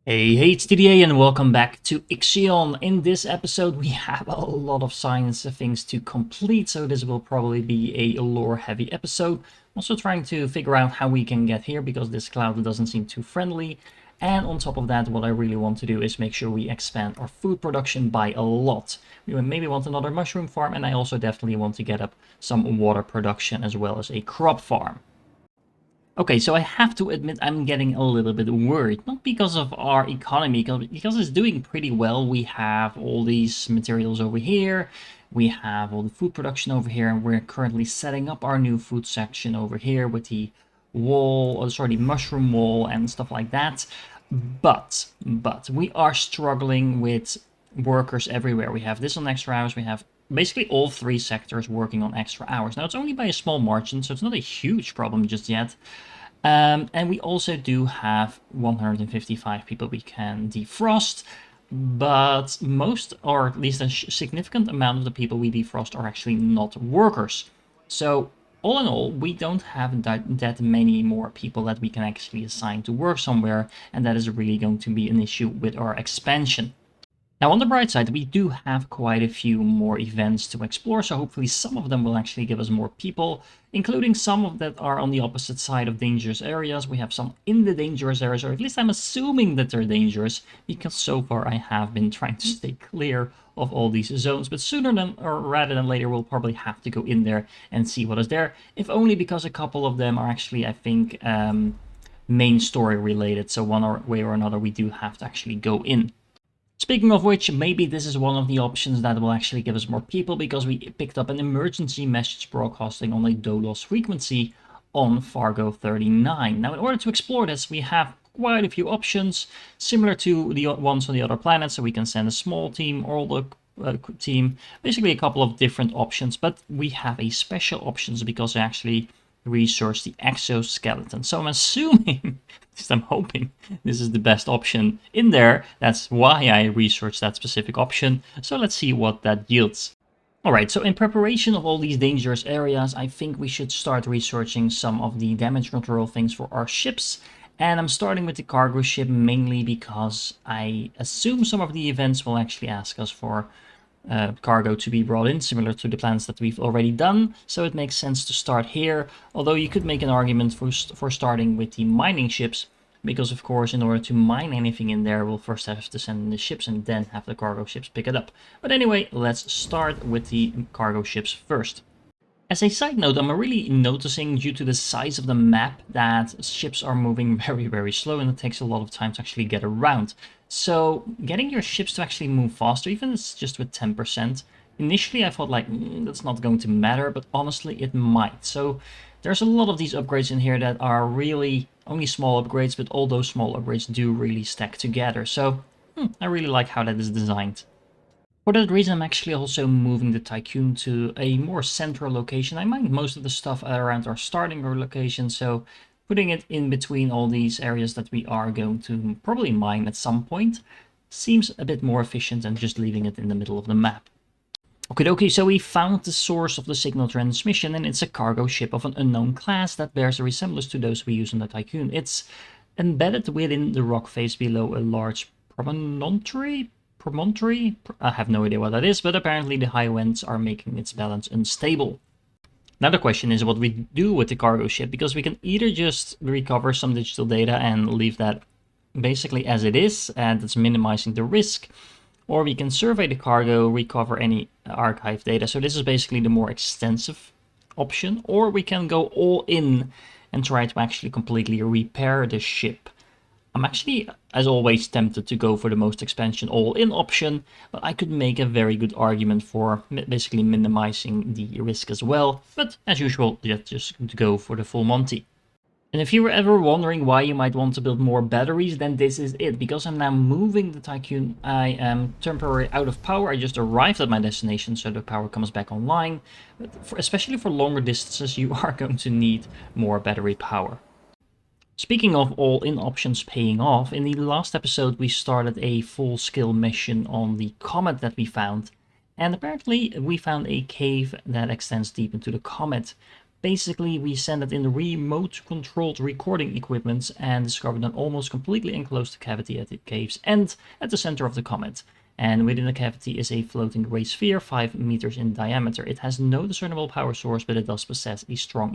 Hey, it's TDA and welcome back to Ixion. In this episode we have a lot of science things to complete, so this will probably be a lore heavy episode. Also trying to figure out how we can get here because this cloud doesn't seem too friendly. And on top of that, what I really want to do is make sure we expand our food production by a lot. We maybe want another mushroom farm, and I also definitely want to get up some water production as well as a crop farm. Okay, so I have to admit I'm getting a little bit worried, not because of our economy, because it's doing pretty well. We have all these materials over here, we have all the food production over here, and we're currently setting up our new food section over here with the wall, sorry, the mushroom wall and stuff like that. But we are struggling with workers everywhere. We have this on extra hours, we have basically all three sectors working on extra hours. Now, it's only by a small margin, so it's not a huge problem just yet. And we also do have 155 people we can defrost, but most, or at least a significant amount of the people we defrost are actually not workers. So all in all, we don't have that many more people that we can actually assign to work somewhere, and that is really going to be an issue with our expansion. Now, on the bright side, we do have quite a few more events to explore, so hopefully some of them will actually give us more people, including some of that are on the opposite side of dangerous areas. We have some in the dangerous areas, or at least I'm assuming that they're dangerous, because so far I have been trying to stay clear of all these zones, but sooner than, or rather than later, we'll probably have to go in there and see what is there, if only because a couple of them are actually, I think, main story related, so one way or another we do have to actually go in. Speaking of which, maybe this is one of the options that will actually give us more people, because we picked up an emergency message broadcasting on a DOLOS frequency on Fargo 39. Now, in order to explore this, we have quite a few options, similar to the ones on the other planets, so we can send a small team or the team, basically a couple of different options, but we have a special options because I actually research the exoskeleton. So I'm assuming, at least I'm hoping, this is the best option in there. That's why I researched that specific option. So let's see what that yields. Alright, so in preparation of all these dangerous areas, I think we should start researching some of the damage control things for our ships. And I'm starting with the cargo ship mainly because I assume some of the events will actually ask us for cargo to be brought in, similar to the plans that we've already done, so it makes sense to start here, although you could make an argument for starting with the mining ships, because of course in order to mine anything in there we'll first have to send in the ships and then have the cargo ships pick it up. But anyway, let's start with the cargo ships first. As a side note, I'm really noticing, due to the size of the map, that ships are moving very slow and it takes a lot of time to actually get around. So getting your ships to actually move faster, even if it's just with 10%, initially I thought like, that's not going to matter, but honestly it might. So there's a lot of these upgrades in here that are really only small upgrades, but all those small upgrades do really stack together. So I really like how that is designed. For that reason, I'm actually also moving the Tycoon to a more central location. I mind most of the stuff around our starting location, so putting it in between all these areas that we are going to probably mine at some point seems a bit more efficient than just leaving it in the middle of the map. Okay, so we found the source of the signal transmission, and it's a cargo ship of an unknown class that bears a resemblance to those we use on the Tycoon. It's embedded within the rock face below a large promontory. I have no idea what that is, but apparently the high winds are making its balance unstable. Now the question is what we do with the cargo ship, because we can either just recover some digital data and leave that basically as it is, and it's minimizing the risk, or we can survey the cargo, recover any archive data. So this is basically the more extensive option, or we can go all in and try to actually completely repair the ship. I'm actually, as always, tempted to go for the most expansion all-in option, but I could make a very good argument for basically minimizing the risk as well. But as usual, just go for the full Monty. And if you were ever wondering why you might want to build more batteries, then this is it. Because I'm now moving the Tycoon, I am temporarily out of power. I just arrived at my destination, so the power comes back online. But especially for longer distances, you are going to need more battery power. Speaking of all-in options paying off, in the last episode we started a full-scale mission on the comet that we found, and apparently we found a cave that extends deep into the comet, Basically, we send it in the remote-controlled recording equipment and discovered an almost completely enclosed cavity at the cave's end at the center of the comet. And within the cavity is a floating gray sphere 5 meters in diameter. It has no discernible power source, but it does possess a strong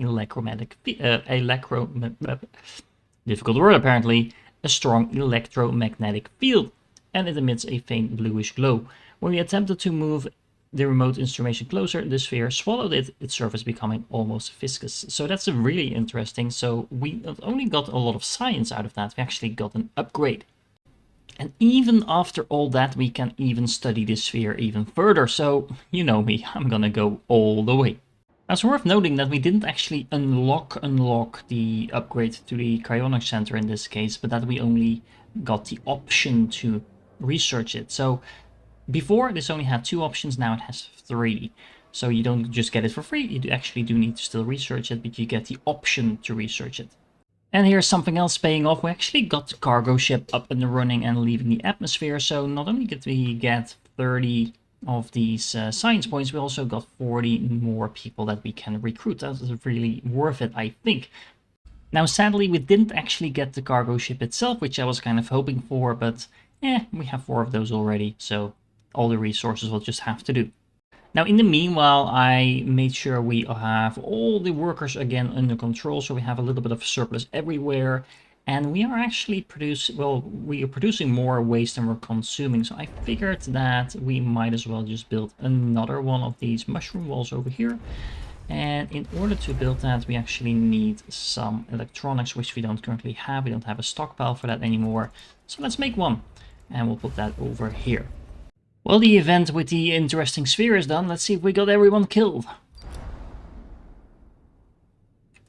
difficult word apparently, a strong electromagnetic field, and it emits a faint bluish glow. When we attempted to move the remote instrumentation closer, the sphere swallowed it, its surface becoming almost viscous. So that's really interesting. So we not only got a lot of science out of that, we actually got an upgrade. And even after all that, we can even study this sphere even further. So, you know me, I'm gonna go all the way. Now, it's worth noting that we didn't actually unlock the upgrade to the cryonics center in this case, but that we only got the option to research it. So before, this only had 2 options, now it has 3. So you don't just get it for free, you actually do need to still research it, but you get the option to research it. And here's something else paying off. We actually got the cargo ship up and running and leaving the atmosphere. So not only did we get 30 of these science points, we also got 40 more people that we can recruit. That is really worth it, I think. Now, sadly, we didn't actually get the cargo ship itself, which I was kind of hoping for, but we have 4 of those already, so all the resources will just have to do. Now, in the meanwhile, I made sure we have all the workers again under control, so we have a little bit of surplus everywhere, and we are actually producing more waste than we're consuming, so I figured that we might as well just build another one of these mushroom walls over here. And in order to build that, we actually need some electronics, which we don't currently have. We don't have a stockpile for that anymore, so let's make one, and we'll put that over here. Well, the event with the interesting sphere is done. Let's see if we got everyone killed.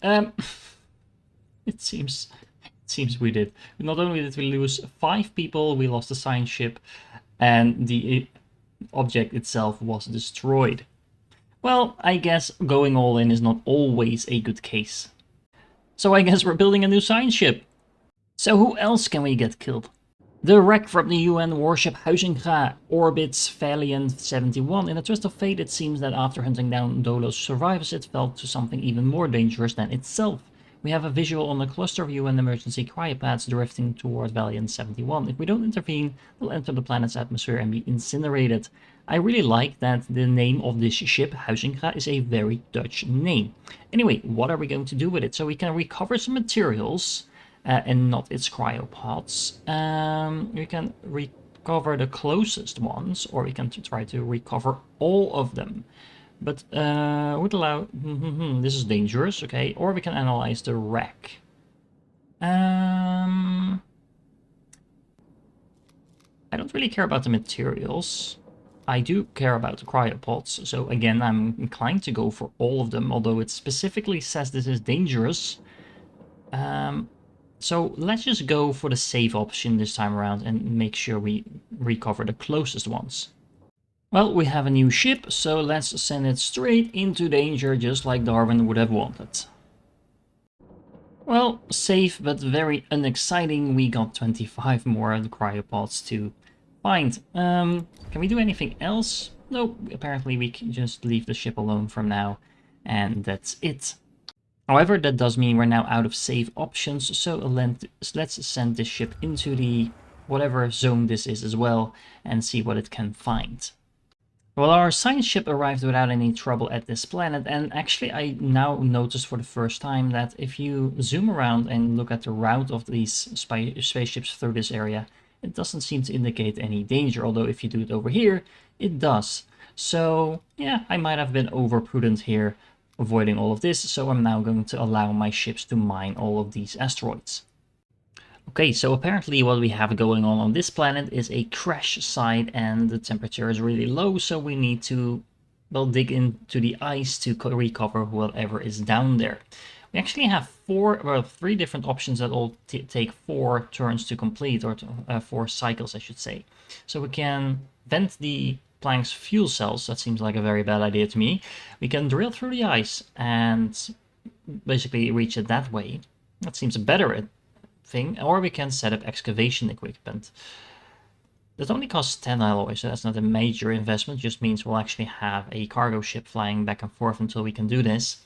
It seems we did. Not only did we lose 5 people, we lost the science ship, and the object itself was destroyed. Well, I guess going all in is not always a good case. So I guess we're building a new science ship. So who else can we get killed? The wreck from the UN warship Huizinga orbits Valiant 71. In a twist of fate, it seems that after hunting down Dolo's survivors, it fell to something even more dangerous than itself. We have a visual on a cluster of UN emergency cryopads drifting toward Valiant 71. If we don't intervene, they'll enter the planet's atmosphere and be incinerated. I really like that the name of this ship, Huizinga, is a very Dutch name. Anyway, what are we going to do with it? So we can recover some materials. And not its cryopods. We can recover the closest ones, or we can try to recover all of them. But would allow... this is dangerous, okay. Or we can analyze the wreck. I don't really care about the materials. I do care about the cryopods, so again, I'm inclined to go for all of them, although it specifically says this is dangerous. So let's just go for the safe option this time around and make sure we recover the closest ones. Well, we have a new ship, so let's send it straight into danger just like Darwin would have wanted. Well, safe but very unexciting. We got 25 more of the cryopods to find. Can we do anything else? Nope, apparently we can just leave the ship alone from now, and that's it. However, that does mean we're now out of save options, so let's send this ship into the whatever zone this is as well and see what it can find. Well, our science ship arrived without any trouble at this planet, and actually I now noticed for the first time that if you zoom around and look at the route of these spaceships through this area, it doesn't seem to indicate any danger, although if you do it over here, it does. So yeah, I might have been overprudent here, avoiding all of this, so I'm now going to allow my ships to mine all of these asteroids. Okay, so apparently what we have going on this planet is a crash site, and the temperature is really low, so we need to, well, dig into the ice to recover whatever is down there. We actually have 3 different options that all take 4 turns to complete, or 4 cycles, I should say. So we can vent the Planck's fuel cells. That seems like a very bad idea to me. We can drill through the ice and basically reach it that way. That seems a better thing. Or we can set up excavation equipment. That only costs 10 alloy, so that's not a major investment. Just means we'll actually have a cargo ship flying back and forth until we can do this.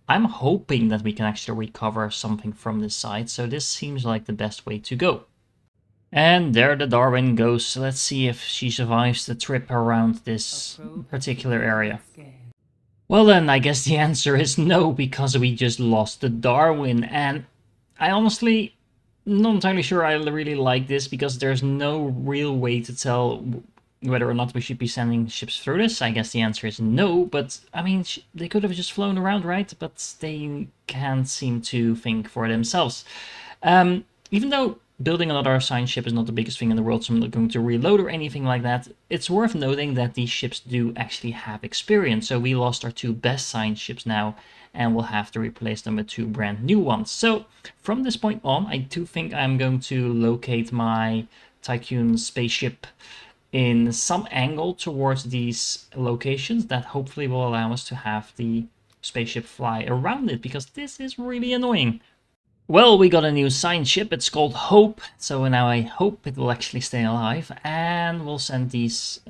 I'm hoping that we can actually recover something from this side, so this seems like the best way to go. And there the Darwin goes. So let's see if she survives the trip around this particular area. Well then, I guess the answer is no, because we just lost the Darwin, and I honestly not entirely sure I really like this, because there's no real way to tell whether or not we should be sending ships through this. I guess the answer is no, but I mean, they could have just flown around, right? But they can't seem to think for themselves. Even though building another science ship is not the biggest thing in the world, so I'm not going to reload or anything like that, it's worth noting that these ships do actually have experience. So we lost our 2 best science ships now, and we'll have to replace them with 2 brand new ones. So from this point on, I do think I'm going to locate my Tycoon spaceship in some angle towards these locations that hopefully will allow us to have the spaceship fly around it, because this is really annoying. Well, we got a new science ship. It's called Hope, so now I hope it will actually stay alive, and we'll send this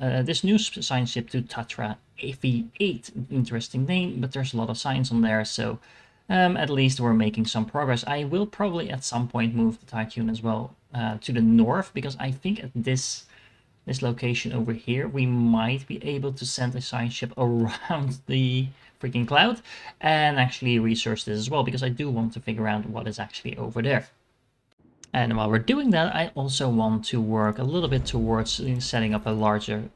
new science ship to Tatra AV8. Interesting name, but there's a lot of science on there, so at least we're making some progress. I will probably at some point move the Tycoon as well to the north, because I think at this location over here, we might be able to send a science ship around the freaking cloud and actually research this as well, because I do want to figure out what is actually over there. And while we're doing that, I also want to work a little bit towards setting up a larger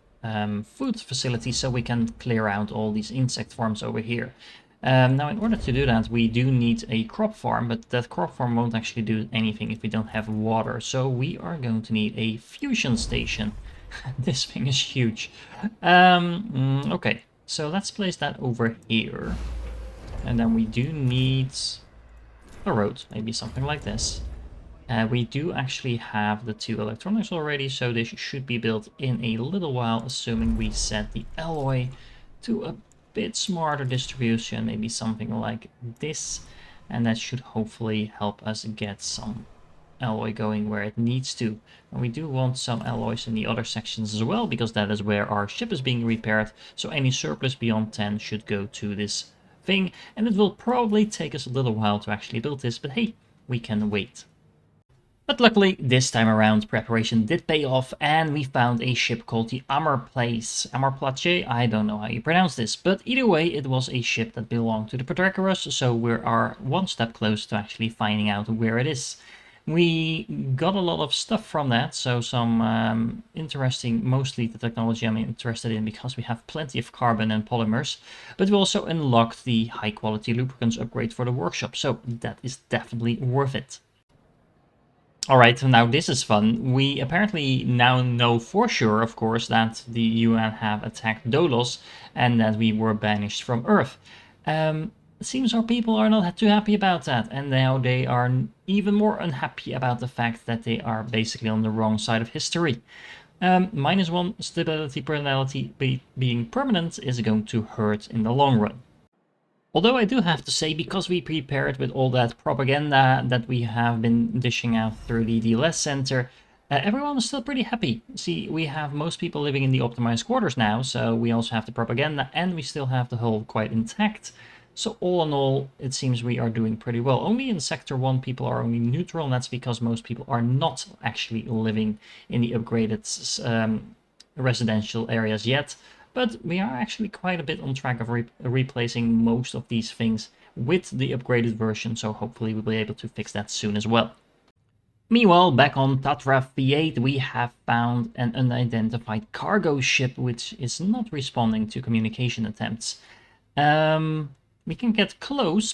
food facility, so we can clear out all these insect farms over here. Now, in order to do that, we do need a crop farm, but that crop farm won't actually do anything if we don't have water. So we are going to need a fusion station. This thing is huge. Okay, so let's place that over here. And then we do need a road, maybe something like this. We do actually have the 2 electronics already, so this should be built in a little while, assuming we set the alloy to a bit smarter distribution, maybe something like this. And that should hopefully help us get some alloy going where it needs to. And we do want some alloys in the other sections as well, because that is where our ship is being repaired, so any surplus beyond 10 should go to this thing, and it will probably take us a little while to actually build this, but hey, we can wait. But luckily, this time around, preparation did pay off, and we found a ship called the Amarplace. I don't know how you pronounce this, but either way, it was a ship that belonged to the Protagoras, so we are one step close to actually finding out where it is. We got a lot of stuff from that, so some interesting, mostly the technology I'm interested in, because we have plenty of carbon and polymers, but we also unlocked the high quality lubricants upgrade for the workshop, so that is definitely worth it. Alright, so now this is fun. We apparently now know for sure, of course, that the UN have attacked Dolos and that we were banished from Earth. It seems our people are not too happy about that, and now they are even more unhappy about the fact that they are basically on the wrong side of history. -1 stability penalty being permanent is going to hurt in the long run. Although I do have to say, because we prepared with all that propaganda that we have been dishing out through the DLS center, everyone is still pretty happy. See, we have most people living in the optimized quarters now, so we also have the propaganda, and we still have the hull quite intact. So all in all, it seems we are doing pretty well. Only in Sector 1 people are only neutral, and that's because most people are not actually living in the upgraded residential areas yet. But we are actually quite a bit on track of replacing most of these things with the upgraded version, so hopefully we'll be able to fix that soon as well. Meanwhile, back on Tatra V8, we have found an unidentified cargo ship which is not responding to communication attempts. We can get close,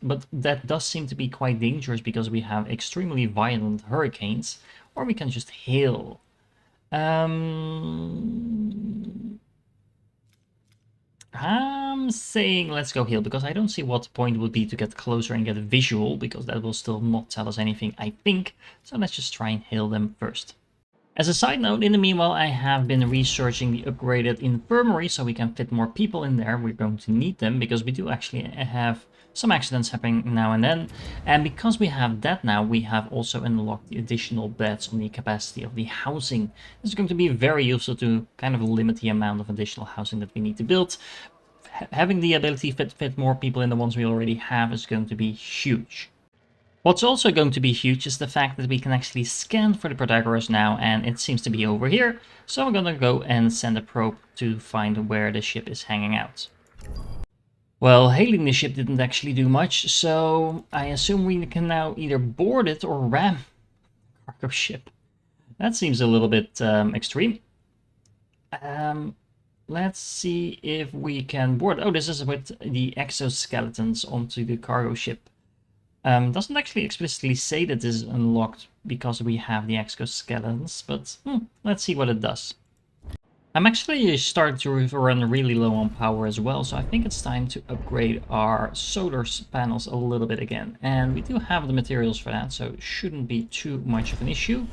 but that does seem to be quite dangerous because we have extremely violent hurricanes, or we can just hail. I'm saying let's go heal, because I don't see what the point would be to get closer and get a visual, because that will still not tell us anything, I think. So let's just try and heal them first. As a side note, in the meanwhile, I have been researching the upgraded infirmary so we can fit more people in there. We're going to need them because we do actually have some accidents happening now and then. And because we have that now, we have also unlocked the additional beds on the capacity of the housing. This is going to be very useful to kind of limit the amount of additional housing that we need to build. having the ability to fit more people in the ones we already have is going to be huge. What's also going to be huge is the fact that we can actually scan for the Protagoras now, and it seems to be over here. So I'm gonna go and send a probe to find where the ship is hanging out. Well, hailing the ship didn't actually do much, so I assume we can now either board it or ram the cargo ship. That seems a little bit extreme. Let's see if we can board. Oh, this is with the exoskeletons onto the cargo ship. Doesn't actually explicitly say that this is unlocked because we have the exoskeletons, but let's see what it does. I'm actually starting to run really low on power as well, so I think it's time to upgrade our solar panels a little bit again. And we do have the materials for that, so it shouldn't be too much of an issue.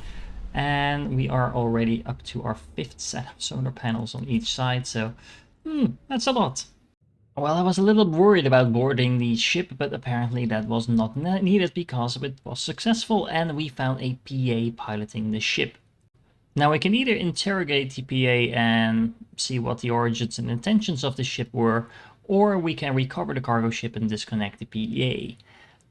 And we are already up to our 5th set of solar panels on each side, so that's a lot. Well, I was a little worried about boarding the ship, but apparently that was not needed because it was successful and we found a PA piloting the ship. Now we can either interrogate the PA and see what the origins and intentions of the ship were, or we can recover the cargo ship and disconnect the PA.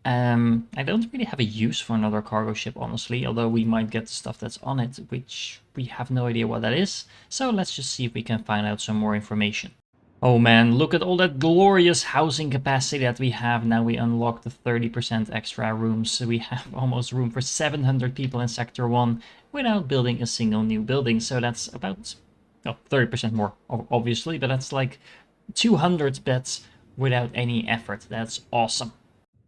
I don't really have a use for another cargo ship, honestly, although we might get the stuff that's on it, which we have no idea what that is. So let's just see if we can find out some more information. Oh man, look at all that glorious housing capacity that we have. Now we unlock the 30% extra rooms, so we have almost room for 700 people in Sector 1 without building a single new building. So that's about, well, 30% more, obviously, but that's like 200 beds without any effort. That's awesome.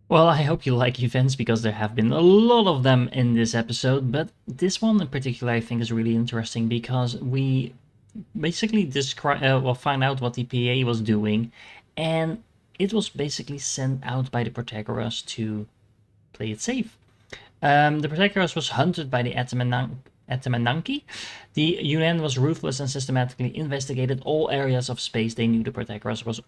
Well, I hope you like events because there have been a lot of them in this episode, but this one in particular I think is really interesting because we basically find out what the PA was doing, and it was basically sent out by the Protagoras to play it safe. The Protagoras was hunted by the Atamananki. The UN was ruthless and systematically investigated all areas of space they knew the Protagoras was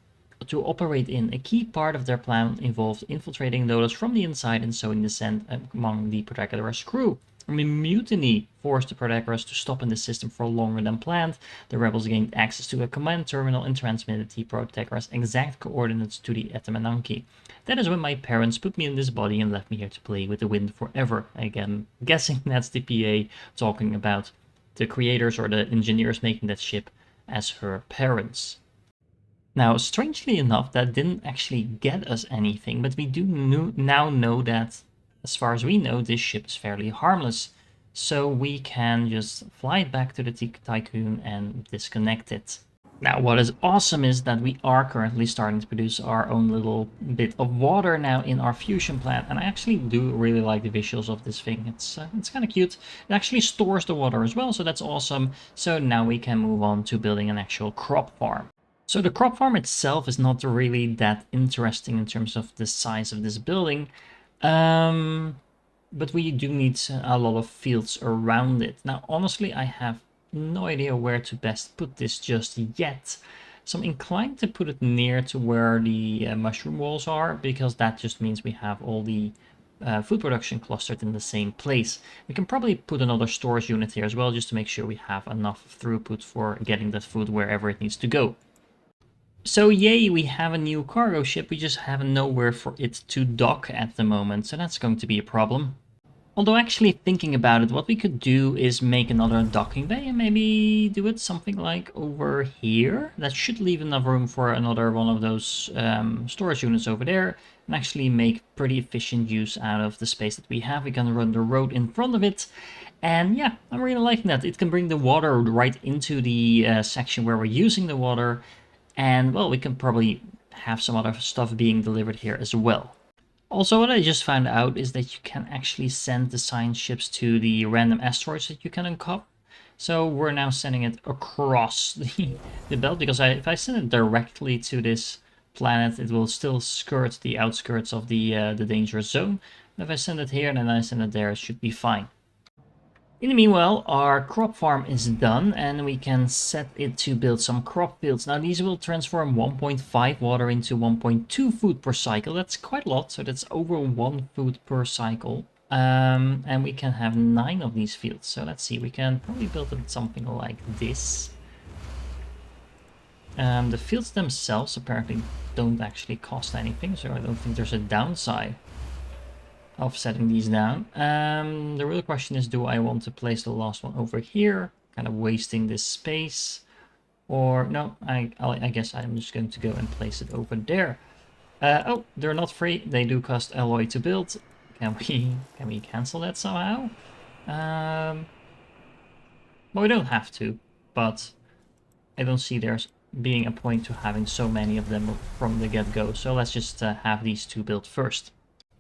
to operate in. A key part of their plan involved infiltrating those from the inside and sowing dissent among the Protagoras crew. A mutiny forced the Protagoras to stop in the system for longer than planned. The rebels gained access to a command terminal and transmitted the Protagoras' exact coordinates to the Atamananki. That is when my parents put me in this body and left me here to play with the wind forever. Again, guessing that's the PA talking about the creators or the engineers making that ship as her parents. Now, strangely enough, that didn't actually get us anything, but we do now know that, as far as we know, this ship is fairly harmless. So we can just fly it back to the Tycoon and disconnect it. Now, what is awesome is that we are currently starting to produce our own little bit of water now in our fusion plant. And I actually do really like the visuals of this thing. It's kind of cute. It actually stores the water as well, so that's awesome. So now we can move on to building an actual crop farm. So the crop farm itself is not really that interesting in terms of the size of this building. But we do need a lot of fields around it. Now, honestly, I have no idea where to best put this just yet. So I'm inclined to put it near to where the mushroom walls are, because that just means we have all the food production clustered in the same place. We can probably put another storage unit here as well, just to make sure we have enough throughput for getting that food wherever it needs to go. So yay, we have a new cargo ship, we just have nowhere for it to dock at the moment, so that's going to be a problem. Although actually thinking about it, what we could do is make another docking bay and maybe do it something like over here. That should leave enough room for another one of those storage units over there, and actually make pretty efficient use out of the space that we have. We can run the road in front of it, and yeah, I'm really liking that. It can bring the water right into the section where we're using the water, and well, we can probably have some other stuff being delivered here as well. Also, what I just found out is that you can actually send the science ships to the random asteroids that you can uncover. So we're now sending it across the belt, because if I send it directly to this planet, it will still skirt the outskirts of the dangerous zone. If I send it here and then I send it there, it should be fine. In the meanwhile, our crop farm is done and we can set it to build some crop fields. Now these will transform 1.5 water into 1.2 food per cycle. That's quite a lot, so that's over 1 food per cycle. And we can have 9 of these fields. So let's see, we can probably build it something like this. The fields themselves apparently don't actually cost anything, so I don't think there's a downside of setting these down. The real question is, do I want to place the last one over here, kind of wasting this space? Or no, I guess I'm just going to go and place it over there. Oh, they're not free. They do cost alloy to build. Can we cancel that somehow? Well, we don't have to, but I don't see there's being a point to having so many of them from the get-go. So let's just have these two built first.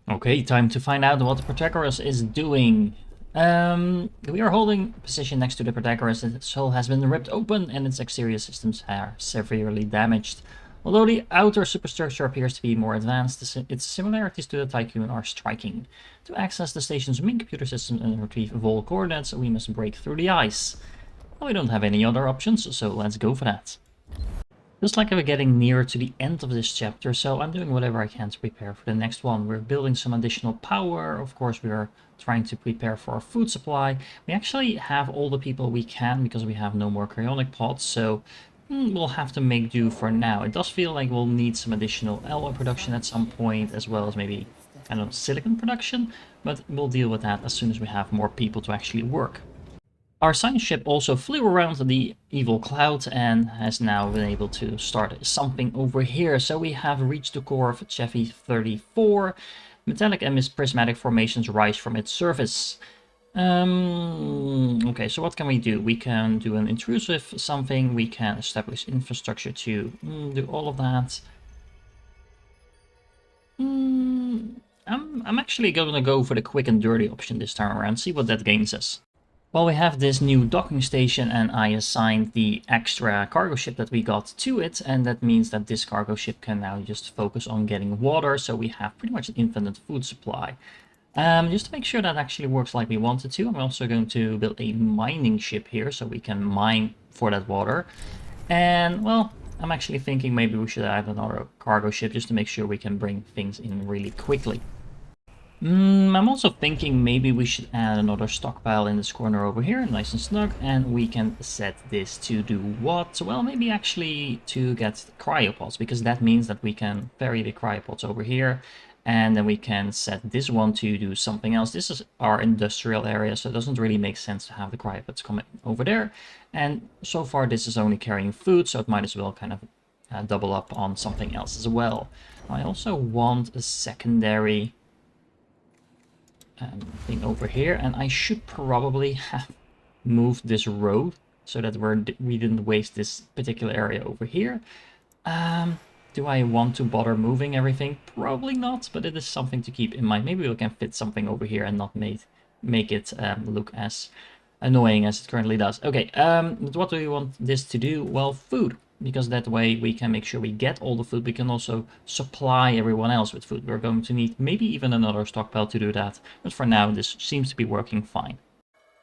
Okay, time to find out what the Protagoras is doing. We are holding position next to the Protagoras. Its hull has been ripped open and its exterior systems are severely damaged. Although the outer superstructure appears to be more advanced, its similarities to the Tycoon are striking. To access the station's main computer system and retrieve vol coordinates, we must break through the ice. Well, we don't have any other options, so let's go for that. Looks like we're getting near to the end of this chapter, so I'm doing whatever I can to prepare for the next one. We're building some additional power. Of course, we are trying to prepare for our food supply. We actually have all the people we can because we have no more cryonic pods, so we'll have to make do for now. It does feel like we'll need some additional alloy production at some point, as well as maybe kind of silicon production, but we'll deal with that as soon as we have more people to actually work. Our science ship also flew around the evil cloud and has now been able to start something over here. So we have reached the core of Chaffee 34. Metallic and prismatic formations rise from its surface. Okay, so what can we do? We can do an intrusive something. We can establish infrastructure to do all of that. I'm actually going to go for the quick and dirty option this time around. See what that gains us. Well, we have this new docking station and I assigned the extra cargo ship that we got to it, and that means that this cargo ship can now just focus on getting water, so we have pretty much an infinite food supply. Just to make sure that actually works like we wanted to, I'm also going to build a mining ship here so we can mine for that water. And, well, I'm actually thinking maybe we should add another cargo ship just to make sure we can bring things in really quickly. I'm also thinking maybe we should add another stockpile in this corner over here, nice and snug, and we can set this to do what? Well, maybe actually to get cryopods, because that means that we can ferry the cryopods over here, and then we can set this one to do something else. This is our industrial area, so it doesn't really make sense to have the cryopods come over there, and so far this is only carrying food, so it might as well kind of double up on something else as well. I also want a secondary thing over here, and I should probably have moved this road so that we didn't waste this particular area over here. Do I want to bother moving everything? Probably not, but it is something to keep in mind. Maybe we can fit something over here and not make it look as annoying as it currently does. Okay, but what do we want this to do? Well, food, because that way we can make sure we get all the food. We can also supply everyone else with food. We're going to need maybe even another stockpile to do that, but for now this seems to be working fine.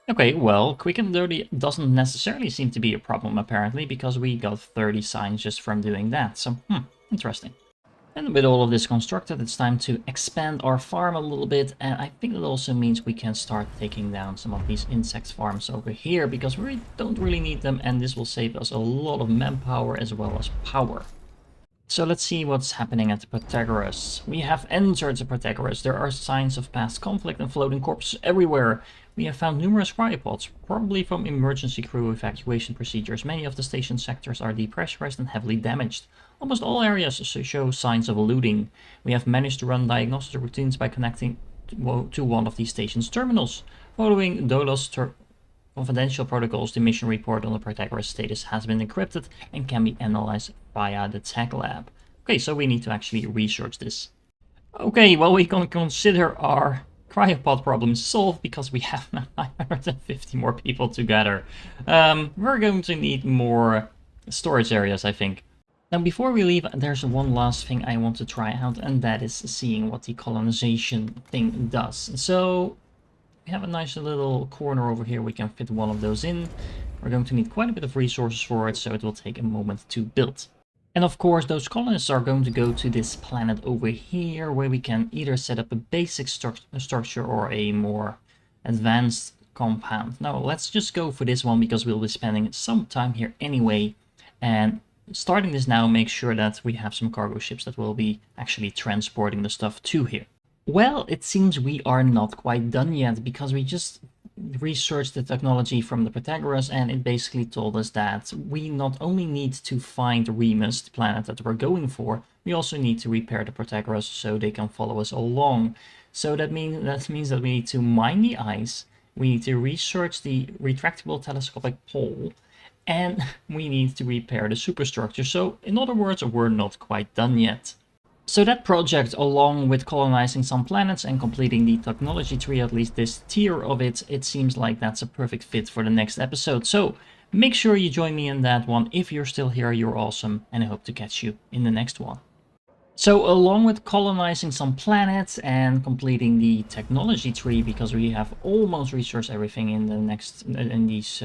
Okay, well, quick and dirty doesn't necessarily seem to be a problem apparently, because we got 30 signs just from doing that, so interesting. And with all of this constructed, it's time to expand our farm a little bit, and I think that also means we can start taking down some of these insect farms over here, because we don't really need them, and this will save us a lot of manpower as well as power. So let's see what's happening at the Protagoras. We have entered the Protagoras. There are signs of past conflict and floating corpses everywhere. We have found numerous cryopods, probably from emergency crew evacuation procedures. Many of the station sectors are depressurized and heavily damaged. Almost all areas show signs of looting. We have managed to run diagnostic routines by connecting to one of these station's terminals. Following Dolos confidential protocols, the mission report on the Protagoras status has been encrypted and can be analyzed via the tech lab. Okay, so we need to actually research this. Okay, well, we can consider our cryopod problem solved because we have 950 more people together. We're going to need more storage areas, I think. Now, before we leave, there's one last thing I want to try out, and that is seeing what the colonization thing does. So we have a nice little corner over here. We can fit one of those in. We're going to need quite a bit of resources for it, so it will take a moment to build. And of course, those colonists are going to go to this planet over here, where we can either set up a basic structure or a more advanced compound. Now, let's just go for this one because we'll be spending some time here anyway. And starting this now makes sure that we have some cargo ships that will be actually transporting the stuff to here. Well, it seems we are not quite done yet, because we just researched the technology from the Protagoras, and it basically told us that we not only need to find Remus, the planet that we're going for, we also need to repair the Protagoras so they can follow us along. So that means that we need to mine the ice, we need to research the retractable telescopic pole, and we need to repair the superstructure. So in other words, we're not quite done yet. So that project, along with colonizing some planets and completing the technology tree, at least this tier of it, it seems like that's a perfect fit for the next episode. So make sure you join me in that one. If you're still here, you're awesome, and I hope to catch you in the next one. So along with colonizing some planets and completing the technology tree, because we have almost researched everything in the next in these